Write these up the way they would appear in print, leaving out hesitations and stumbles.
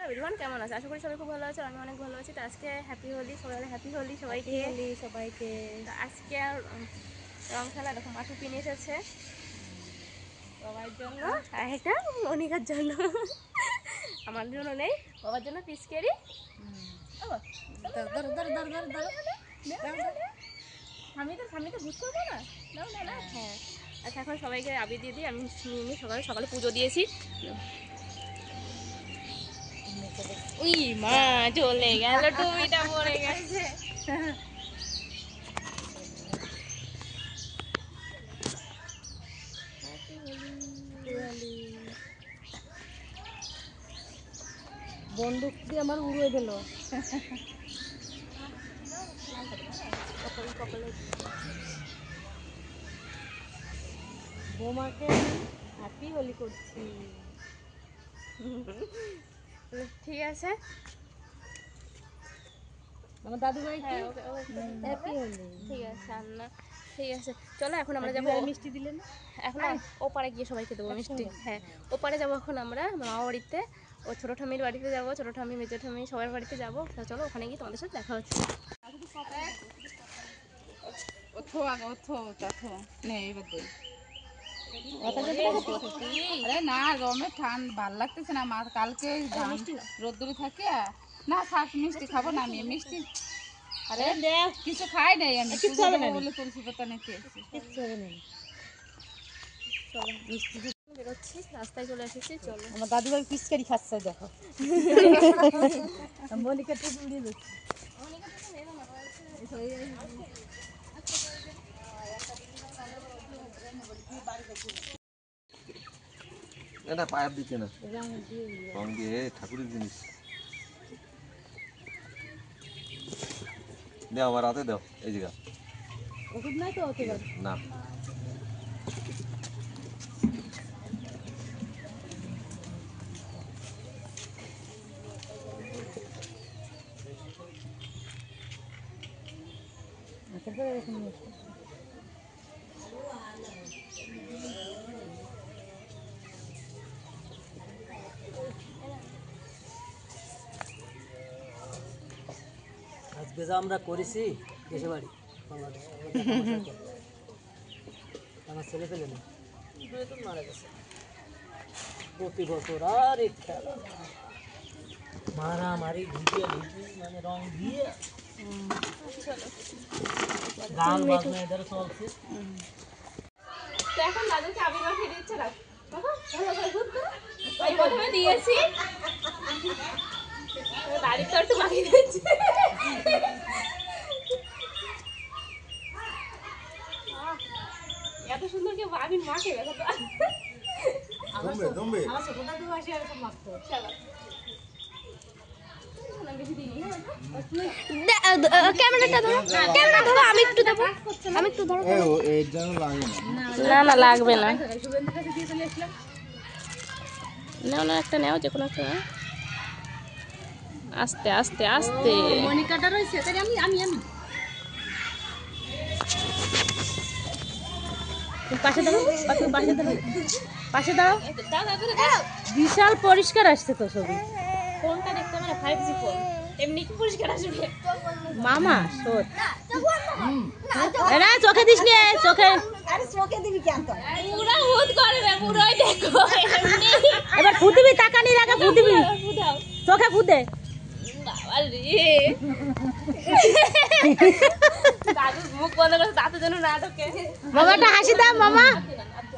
Everyone কেমন আছে? আশা করি সবাই খুব ভালো আছে, আমি অনেক ভালো আছি। তো আজকে হ্যাপি হোলি, সবাই হ্যাপি হোলি সবাইকে। আজকে আর রং খেলা দেখো মাছু কিনে এসেছে বাবার জন্য, আর এটা মনিকার জন্য। আমার জন্য নেই, বাবার জন্য পিচকারি। আমি তো ভূত করবো না। হ্যাঁ, আচ্ছা এখন সবাইকে আবির দিয়ে দিই। আমি নিয়ে সকালে সকালে পুজো দিয়েছি। উই মা চলে গেল, টুপিটা পড়ে গেছে। বন্দুক দিয়ে আমার উড়ে দিল। বোমাকে হ্যাপি হোলি করছি। ঠিক আছে, আমার দাদু ভাই হ্যাপি হোলি। ঠিক আছে আন্না, ঠিক আছে চলো এখন আমরা যাবো। মিষ্টি দিলে না? এখন ওপারে গিয়ে সবাইকে দেবো মিষ্টি। হ্যাঁ, ওপারে যাবো এখন আমরা মামা বাড়িতে, ও ছোটো ঠাম্মির বাড়িতে যাবো, ছোটো ঠাম্মি মেজো ঠাম্মি সবার বাড়িতে যাবো। চলো ওখানে গিয়ে তোমাদের সাথে দেখা হচ্ছে। আরে না রমে ঠান্ডা ভাল লাগতেছে না, মা কালকে রোদ্দুরে থাকে না, থাক মিষ্টি খাবো না আমি মিষ্টি। আরে কিছু খাই নাই আমি, বলে তুলসী পাতা নিতে বেরোচ্ছি, রাস্তায় চলে এসেছি। চলো আমার দাদু ভাই পিচকারি খাচ্ছে দেখো। মনিকা টুপি উড়িয়ে দিচ্ছে। এটা পায়ার দিচ্ছে না, রং দিয়ে ঠাকুরের জিনিস দাও, আমার হাতে দাও। এই জায়গা ওষুধ নাই তো না, আজকে যা আমরা করেছি দেশে বাড়ি বাংলাদেশ, আমার ছেলে পেলে না তো মারা গেছে প্রতি বছর। আর এই খেলা মারামারি ভিডিও মানে রং দিয়ে গান বাজনা এদের চলছে। তো এখন দাদুকে আবির মাখিয়ে দিচ্ছে না, প্রথমে দিয়েছি বাড়ির তো একটু মাখিয়ে দিচ্ছি। এত সুন্দর কেউ আবির মাখে দেখো তো। আমার ছোট দাদু আসে এরকম মাখতো। ক্যামেরাটা ধরো, ক্যামেরা ধরো, আমি একটু দেবো, আমি একটু ধরো। না না লাগবে না, নাও না একটা নাও, যে কোনো একটা নাও, আস্তে আস্তে আস্তে। মনিকাটা রয়েছে তাই আমি আমি আমি পাশে দাও, পাশে দাও, পাশে দাও। বিশাল পরিষ্কার আসছে তো ছবি। ফোনটা দেখতে মানে 5G ফোন, এমনি কি পরিষ্কার আসবে মামা সত এরা চোখে দিস নে, চোখে আরে চোখে দিবি কেন তো? পুরা ভূত করবে, পুরোই দেখো এমনি। এবার ফুদিবি, টাকা নিয়ে রাখা ফুদিবি, ফুদাও চোখে ফুদে। বাবা রে, দাদুর মুখ বন্ধ করে দাঁতে যেন না ঢোকে। মামাটা হাসি দাও, মামা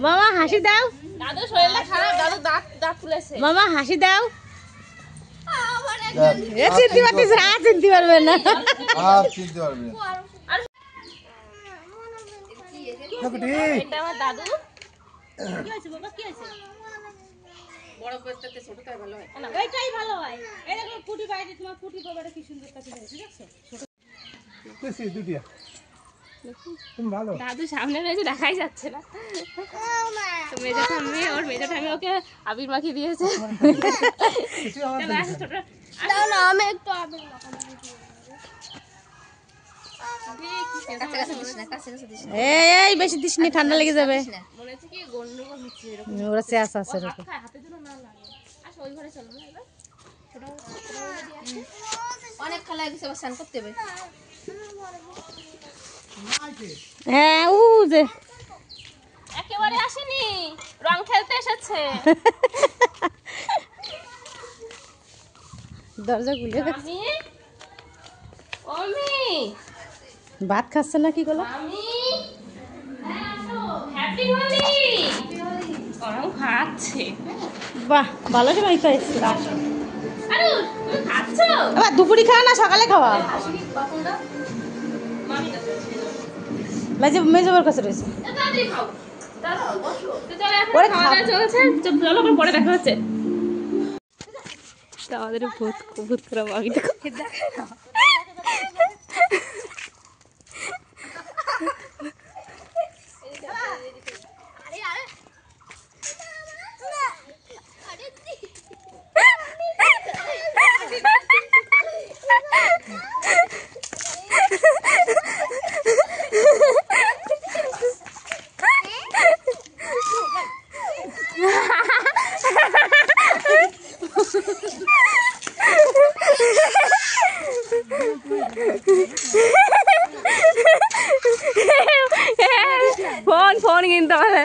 মামা হাসি দাও, দাদুর শরীরটা খারাপ, দাদু দাঁত ফুলেছে। মামা হাসি দাও। চিনতে পারতিস না, চিনতে পারবে না। চিনতে পারবি না। এটা আমার দাদু। কি হয়েছে বাবা, কি হয়েছে? বড় করতে ছোটটাই ভালো হয়। এইটাই ভালো হয়। এই দেখো ফুটি বাইরে, তোমার ফুটি বাবাটা কি সুন্দর কাছে হয়েছে দেখছো? দাদু সামনে রয়েছে, দেখাই যাচ্ছে না। তো মেজো ঠাম্মি, ওর মেজো ঠাম্মি ওকে আবির মাখিয়ে দিয়েছে। চলো আসো ছোট, না আমি একটু আবির মাখাবো। এই বেশি দিস নি, ঠান্ডা লেগে যাবে। মনে হচ্ছে কি গন্ডগোল হচ্ছে এরকম। ওরা চেঁচ আছে হাতে যেন না লাগে। আসো ওই ঘরে চলো না, এবার ছোট খেলা গেছে আবার স্নান করতে হবে। হ্যাঁ ও যে একেবারে আসেনি, রং খেলতে এসেছে। দরজা খুলে আমি ওমি ভাত খাচ্ছে না কি করলো? আমি হ্যাপি হোলি। ওরাও খাচ্ছে। বাহ ভালো সময় খাই। আরে তুমি খাচ্ছো? আবার দুপুরি খাওয়া না সকালে খাওয়া? মেজবার কাছে রয়েছে। তাড়াতাড়ি খাও, দাঁড়াও বসো। তো চলো এখন ওরে খাওয়া দাওয়া চলছে, চলো আবার পরে দেখা হচ্ছে। তা আমাদের ভূত করে আমি দেখো ফোন কিনতে হবে,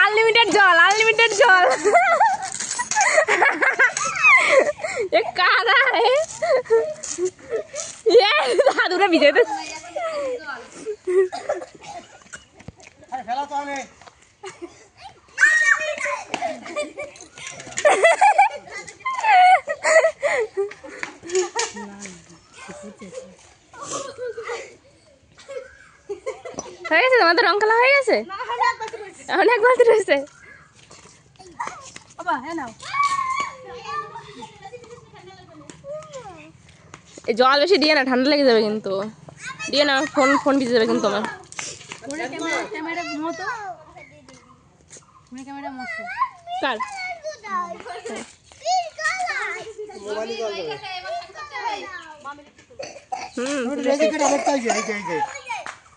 আনলিমিটেড জল ये कारा है ये दादूरा विजय तो আরে ফেলা তো আমি হয়ে গেছে তোমাদের রং খেলা হয়ে গেছে? অনেক বাকি রয়েছে। এই জল বেশি দিয়ে না, ঠান্ডা লেগে যাবে কিন্তু। দিয়ে না, ফোন ভিজে যাবে কিন্তু আমার। কার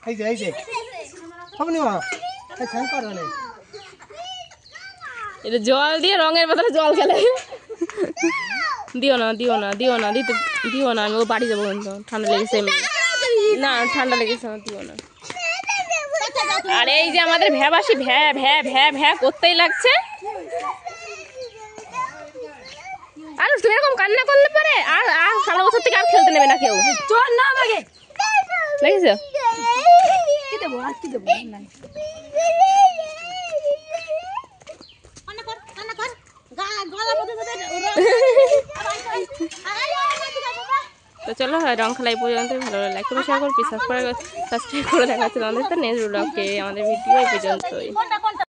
এই যে আপনি ছান করো না এটা জল দিয়ে রঙের বদলে জল খেলে। দিও না আমি ও বাড়ি যাবো কিন্তু ঠান্ডা লেগেছে এমনি। না ঠান্ডা লেগেছে আমার, দিও না। আর এই যে আমাদের ভ্যাবাসি ভ্যা ভ্যা ভ্যা ভ্যা করতেই লাগছে। আর তুমি এরকম কান্না করলে পারে আর সারা বছর থেকে আর খেলতে নেবে না কেউ। চল না আমাকে দেখেছো কি দেবো আর কি দেবো? তো চলো রং খেলা এই পর্যন্ত। ভালো লাগে লাইক করে শেয়ার করে সাবস্ক্রাইব করে দেখা হচ্ছে আমাদের তো নেক্সট ব্লগে। আমাদের ভিডিও এই পর্যন্তই।